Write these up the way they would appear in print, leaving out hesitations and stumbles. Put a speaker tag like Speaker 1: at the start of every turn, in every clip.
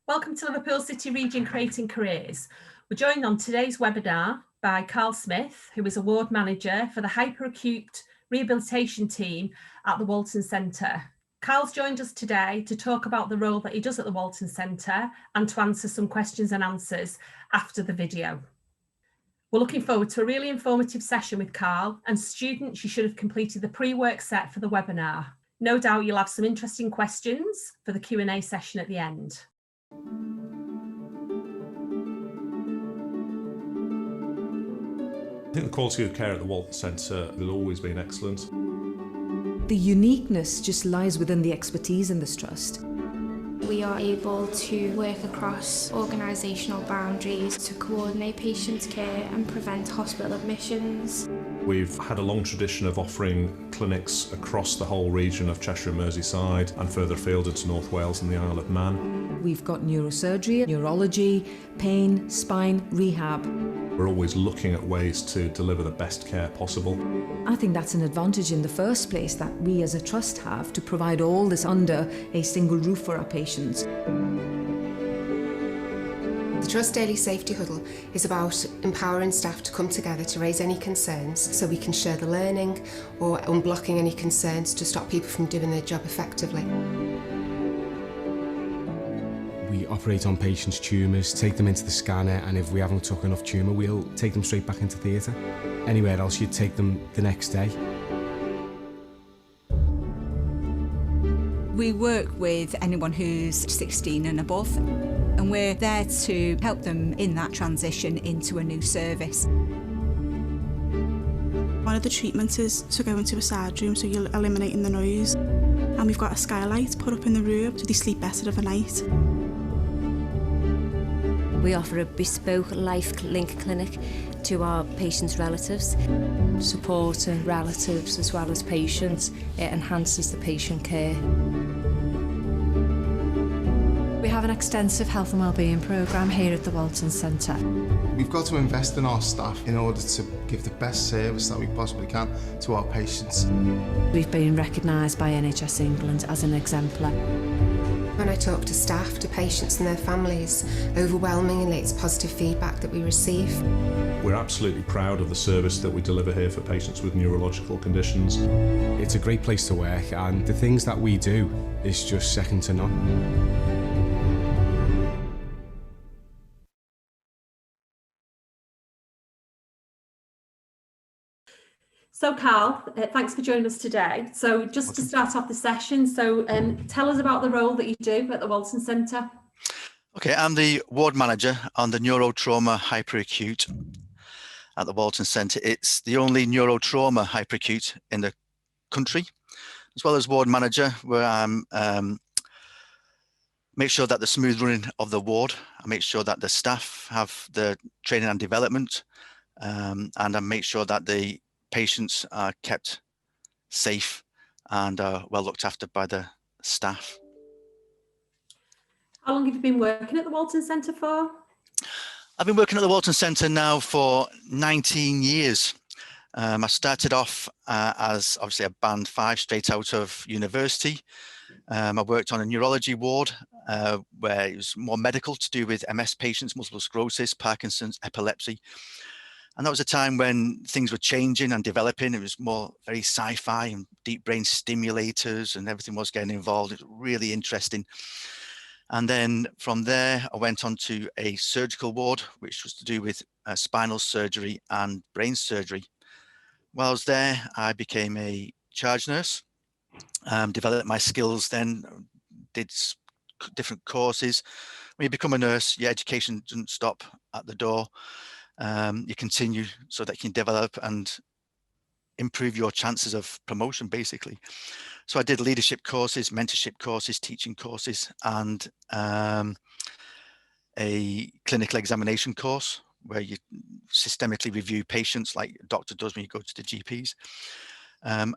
Speaker 1: Welcome to Liverpool City Region Creating Careers. We're joined on today's webinar by Carl Smith, who is a ward manager for the hyperacute rehabilitation team at the Walton Centre. Carl's joined us today to talk about the role that he does at the Walton Centre and to answer some questions and answers after the video. We're looking forward to a really informative session with Carl, and students, you should have completed the pre-work set for the webinar. No doubt you'll have some interesting questions for the Q&A session at the end.
Speaker 2: I think the quality of care at the Walton Centre has always been excellent.
Speaker 3: The uniqueness just lies within the expertise in this trust.
Speaker 4: We are able to work across organisational boundaries to coordinate patient care and prevent hospital admissions.
Speaker 2: We've had a long tradition of offering clinics across the whole region of Cheshire and Merseyside and further afield into North Wales and the Isle of Man.
Speaker 3: We've got neurosurgery, neurology, pain, spine, rehab.
Speaker 2: We're always looking at ways to deliver the best care possible.
Speaker 3: I think that's an advantage in the first place that we as a trust have to provide all this under a single roof for our patients.
Speaker 5: The Trust Daily Safety Huddle is about empowering staff to come together to raise any concerns so we can share the learning or unblocking any concerns to stop people from doing their job effectively.
Speaker 6: We operate on patients' tumours, take them into the scanner, and if we haven't took enough tumour, we'll take them straight back into theatre. Anywhere else, you'd take them the next day.
Speaker 7: We work with anyone who's 16 and above, and we're there to help them in that transition into a new service.
Speaker 8: One of the treatments is to go into a side room, so you're eliminating the noise. And we've got a skylight put up in the room so they sleep better of a night.
Speaker 9: We offer a bespoke life link clinic to our patients' relatives.
Speaker 10: Supporting relatives as well as patients, it enhances the patient care.
Speaker 11: We have an extensive health and wellbeing programme here at the Walton Centre.
Speaker 12: We've got to invest in our staff in order to give the best service that we possibly can to our patients.
Speaker 11: We've been recognised by NHS England as an exemplar.
Speaker 5: When I talk to staff, to patients and their families, overwhelmingly it's positive feedback that we receive.
Speaker 2: We're absolutely proud of the service that we deliver here for patients with neurological conditions.
Speaker 6: It's a great place to work, and the things that we do is just second to none.
Speaker 1: So Carl, thanks for joining us today. So just to start off the session, tell us about the role that you do at the Walton Centre.
Speaker 13: Okay, I'm the ward manager on the neurotrauma hyperacute at the Walton Centre. It's the only neurotrauma hyperacute in the country, as well as ward manager, where I'm make sure that the smooth running of the ward, I make sure that the staff have the training and development, and I make sure that the patients are kept safe and well looked after by the staff.
Speaker 1: How long have you been working at the Walton Centre for?
Speaker 13: I've been working at the Walton Centre now for 19 years. I started off as obviously a band 5 straight out of university. I worked on a neurology ward where it was more medical, to do with MS patients, multiple sclerosis, Parkinson's, epilepsy. And that was a time when things were changing and developing. It was more very sci-fi and deep brain stimulators, and everything was getting involved. It was really interesting. And then from there, I went on to a surgical ward, which was to do with spinal surgery and brain surgery. While I was there, I became a charge nurse, developed my skills then, did different courses. When you become a nurse, your education doesn't stop at the door. You continue so that you can develop and improve your chances of promotion, basically. So I did leadership courses, mentorship courses, teaching courses, and a clinical examination course where you systemically review patients like a doctor does when you go to the GPs. And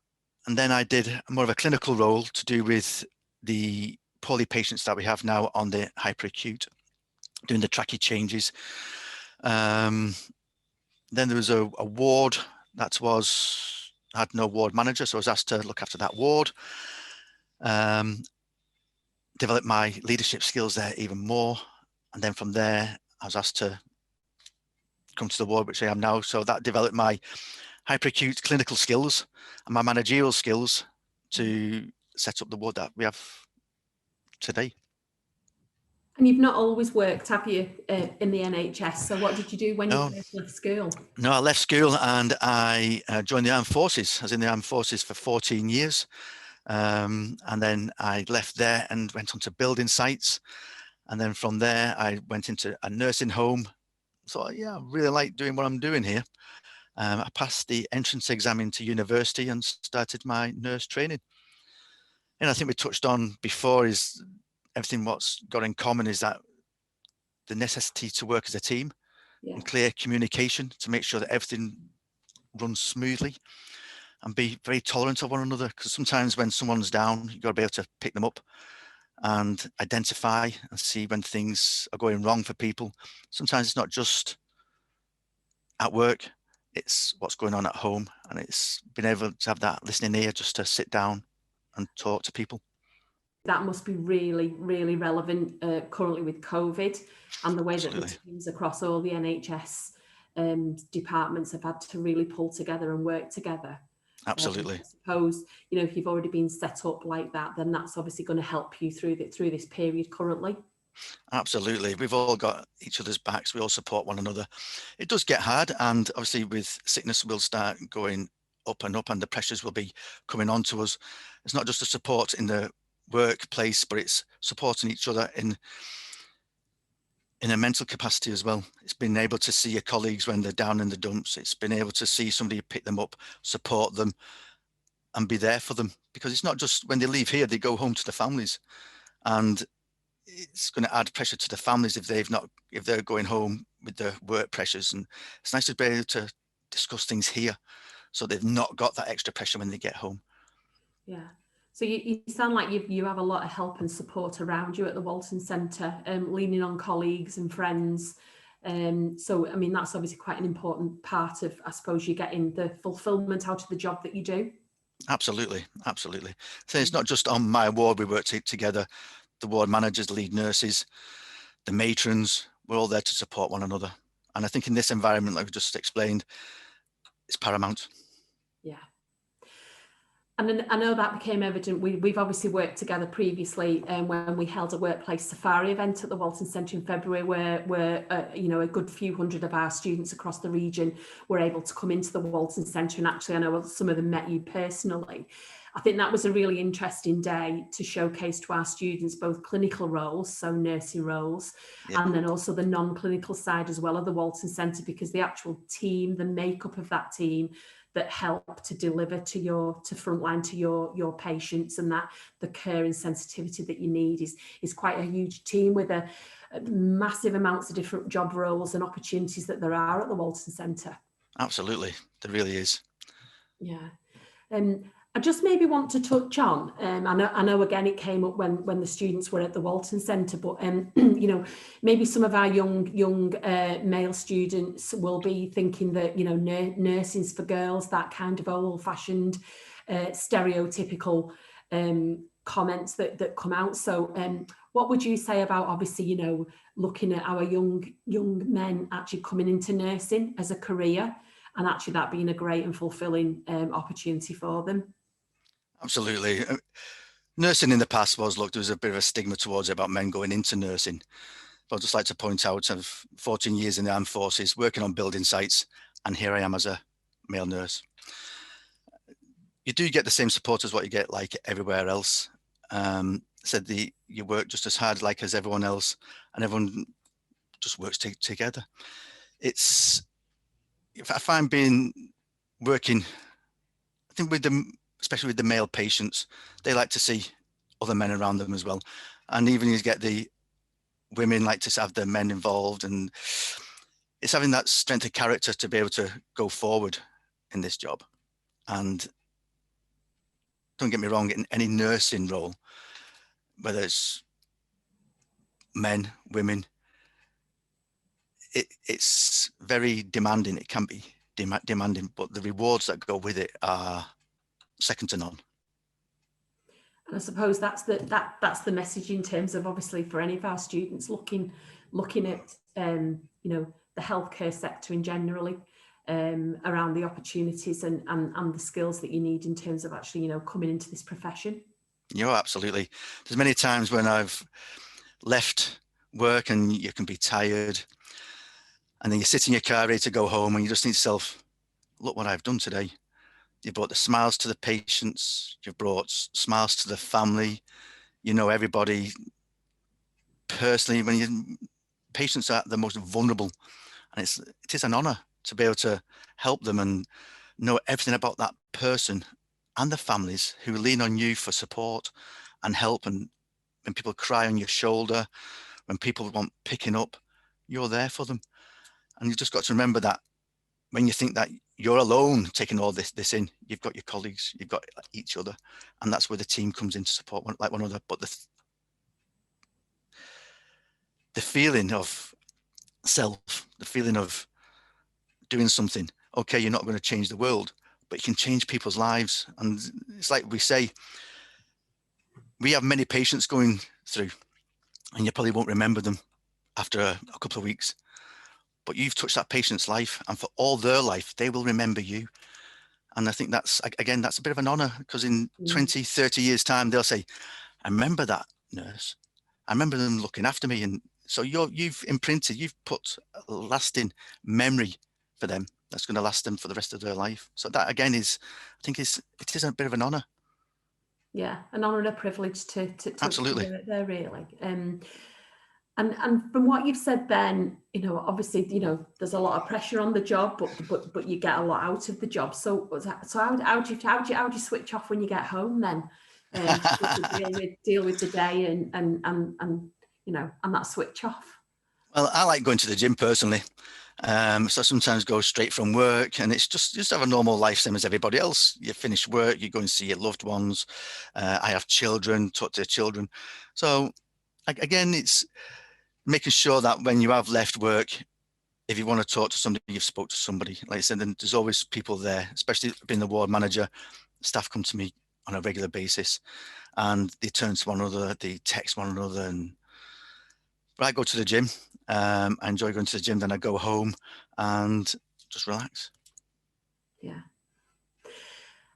Speaker 13: then I did more of a clinical role to do with the poorly patients that we have now on the hyperacute, doing the trachea changes. Then there was a ward that had no ward manager, so I was asked to look after that ward. developed my leadership skills there even more. And then from there, I was asked to come to the ward, which I am now. So that developed my hyperacute clinical skills and my managerial skills to set up the ward that we have today.
Speaker 1: And you've not always worked, have you, in the NHS? So what did you do when you first left school?
Speaker 13: No, I left school and I joined the armed forces. I was in the armed forces for 14 years. And then I left there and went on to building sites. And then from there, I went into a nursing home. So yeah, I really like doing what I'm doing here. I passed the entrance exam into university and started my nurse training. And I think we touched on before is everything what's got in common is that the necessity to work as a team and clear communication to make sure that everything runs smoothly and be very tolerant of one another. Because sometimes when someone's down, you've got to be able to pick them up and identify and see when things are going wrong for people. Sometimes it's not just at work, it's what's going on at home. And it's been able to have that listening ear just to sit down and talk to people.
Speaker 1: That must be really, really relevant currently with COVID and the way
Speaker 13: Absolutely.
Speaker 1: that the teams across all the NHS departments have had to really pull together and work together.
Speaker 13: Absolutely.
Speaker 1: I suppose, you know, if you've already been set up like that, then that's obviously going to help you through this period currently.
Speaker 13: Absolutely. We've all got each other's backs. We all support one another. It does get hard. And obviously with sickness, we'll start going up and up and the pressures will be coming on to us. It's not just a support in the workplace, but it's supporting each other in a mental capacity as well. It's been able to see your colleagues when they're down in the dumps. It's been able to see somebody pick them up, support them and be there for them, because it's not just when they leave here, they go home to the families, and it's going to add pressure to the families if they're going home with the work pressures. And it's nice to be able to discuss things here so they've not got that extra pressure when they get home.
Speaker 1: Yeah. So you sound like you have a lot of help and support around you at the Walton Centre, leaning on colleagues and friends. So, I mean, that's obviously quite an important part of, I suppose, you getting the fulfilment out of the job that you do.
Speaker 13: Absolutely. Absolutely. So it's not just on my ward, we work together, the ward managers, the lead nurses, the matrons, we're all there to support one another. And I think in this environment, like we just explained, it's paramount.
Speaker 1: Yeah. And I know that became evident. We've obviously worked together previously when we held a workplace safari event at the Walton Centre in February, where you know, a good few hundred of our students across the region were able to come into the Walton Centre. And actually, I know some of them met you personally. I think that was a really interesting day to showcase to our students both clinical roles, so nursing roles, and then also the non-clinical side as well of the Walton Centre, because the actual team, the makeup of that team that help to deliver to frontline to your patients, and that the care and sensitivity that you need is quite a huge team with a massive amounts of different job roles and opportunities that there are at the Walton Centre.
Speaker 13: Absolutely, there really is.
Speaker 1: Yeah. I just maybe want to touch on, I know again it came up when the students were at the Walton Centre, but you know, maybe some of our young male students will be thinking that, you know, nursing's for girls, that kind of old-fashioned stereotypical comments that come out. So what would you say about, obviously, you know, looking at our young men actually coming into nursing as a career, and actually that being a great and fulfilling opportunity for them?
Speaker 13: Absolutely. Nursing in the past there was a bit of a stigma towards it about men going into nursing. But I'd just like to point out, I've 14 years in the armed forces, working on building sites, and here I am as a male nurse. You do get the same support as what you get like everywhere else. You work just as hard like as everyone else, and everyone just works together. I find working, I think with them, especially with the male patients, they like to see other men around them as well. And even you get the women like to have the men involved, and it's having that strength of character to be able to go forward in this job. And don't get me wrong, in any nursing role, whether it's men, women, it's very demanding. It can be demanding, but the rewards that go with it are second to none.
Speaker 1: And I suppose that's the message in terms of, obviously, for any of our students looking at the healthcare sector in generally, around the opportunities and the skills that you need in terms of actually coming into this profession.
Speaker 13: Yeah, absolutely. There's many times when I've left work and you can be tired, and then you sit in your car ready to go home, and you just think to yourself, look what I've done today. You've brought the smiles to the patients, you've brought smiles to the family, everybody personally. When patients are the most vulnerable, and it is an honor to be able to help them and know everything about that person and the families who lean on you for support and help. And when people cry on your shoulder, when people want picking up, you're there for them. And you've just got to remember that when you think that you're alone taking all this in, you've got your colleagues, you've got each other, and that's where the team comes in to support one another. But the feeling of self, the feeling of doing something, okay, you're not going to change the world, but you can change people's lives. And it's like we say, we have many patients going through, and you probably won't remember them after a couple of weeks, but you've touched that patient's life, and for all their life, they will remember you. And I think that's, again, that's a bit of an honor, because in 20, 30 years time, they'll say, I remember that nurse. I remember them looking after me. And so you've imprinted, you've put a lasting memory for them that's going to last them for the rest of their life. So that, again, it is a bit of an honor.
Speaker 1: Yeah, an honor and a privilege to
Speaker 13: Absolutely.
Speaker 1: do it there, really. And from what you've said then, obviously, there's a lot of pressure on the job, but you get a lot out of the job. So how do you switch off when you get home then? To deal with the day and that switch off.
Speaker 13: Well, I like going to the gym personally. So sometimes go straight from work, and it's just have a normal life, same as everybody else. You finish work, you go and see your loved ones. I have children, talk to children. So again, it's making sure that when you have left work, if you want to talk to somebody, you've spoke to somebody. Like I said, then there's always people there, especially being the ward manager. Staff come to me on a regular basis, and they turn to one another, they text one another. But I go to the gym. I enjoy going to the gym. Then I go home and just relax.
Speaker 1: Yeah.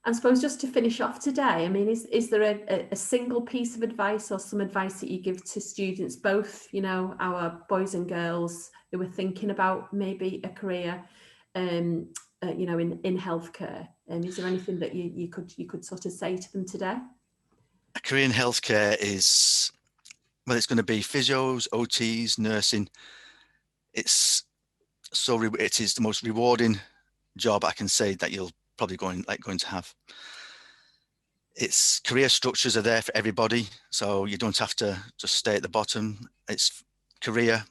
Speaker 1: I suppose just to finish off today, I mean, is there a single piece of advice or some advice that you give to students, both, our boys and girls who are thinking about maybe a career, in healthcare? Is there anything that you could sort of say to them today?
Speaker 13: A career in healthcare is, well, it's going to be physios, OTs, nursing. It is the most rewarding job I can say that you'll probably going to have. Its career structures are there for everybody, so you don't have to just stay at the bottom. It's career,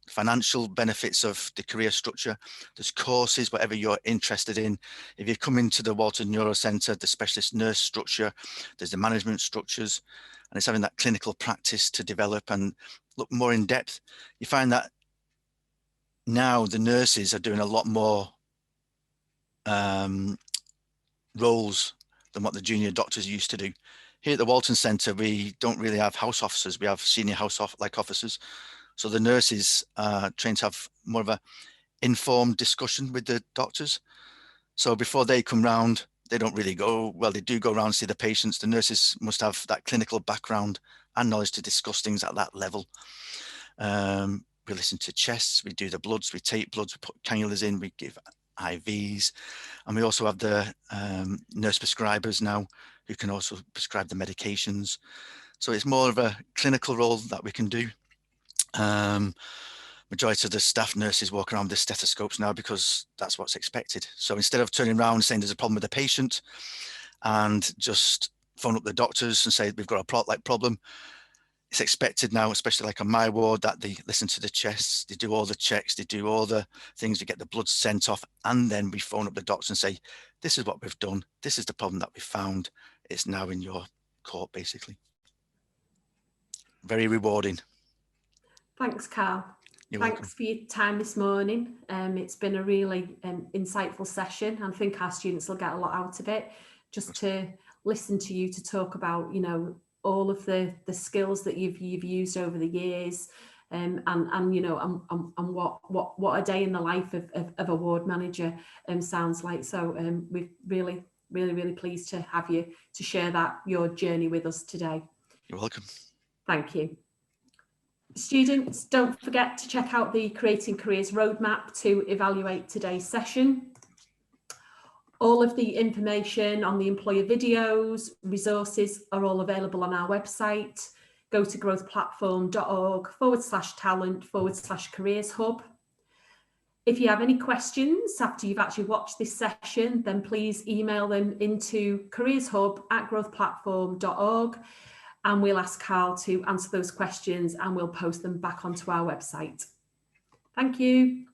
Speaker 13: financial benefits of the career structure. There's courses, whatever you're interested in. If you come into the Walton Neuro Centre, the specialist nurse structure, there's the management structures, and it's having that clinical practice to develop and look more in depth. You find that now the nurses are doing a lot more roles than what the junior doctors used to do. Here at the Walton Centre, we don't really have house officers. We have senior house-like officers. So the nurses are trained to have more of a informed discussion with the doctors. So before they come round, they don't really go, well, they do go around and see the patients. The nurses must have that clinical background and knowledge to discuss things at that level. We listen to chests, we do the bloods, we take bloods, we put cannulas in, we give IVs, and we also have the nurse prescribers now who can also prescribe the medications. So it's more of a clinical role that we can do. Majority of the staff nurses walk around with stethoscopes now because that's what's expected. So instead of turning around and saying there's a problem with the patient and just phone up the doctors and say we've got a problem, it's expected now, especially like on my ward, that they listen to the chests, they do all the checks, they do all the things, we get the blood sent off, and then we phone up the doctor and say, this is what we've done, this is the problem that we found, it's now in your court, basically. Very rewarding.
Speaker 1: Thanks, Carl.
Speaker 13: You're
Speaker 1: Thanks
Speaker 13: welcome.
Speaker 1: for your time this morning. It's been a really insightful session. I think our students will get a lot out of it, just to listen to you to talk about, all of the skills that you've used over the years, and you know, and what a day in the life of a ward manager sounds like. So we're really pleased to have you to share your journey with us today.
Speaker 13: You're welcome.
Speaker 1: Thank you. Students, don't forget to check out the Creating Careers roadmap to evaluate today's session. All of the information on the employer videos, resources are all available on our website. Go to growthplatform.org/talent/careers hub. If you have any questions after you've actually watched this session, then please email them into careershub@growthplatform.org, and we'll ask Carl to answer those questions and we'll post them back onto our website. Thank you.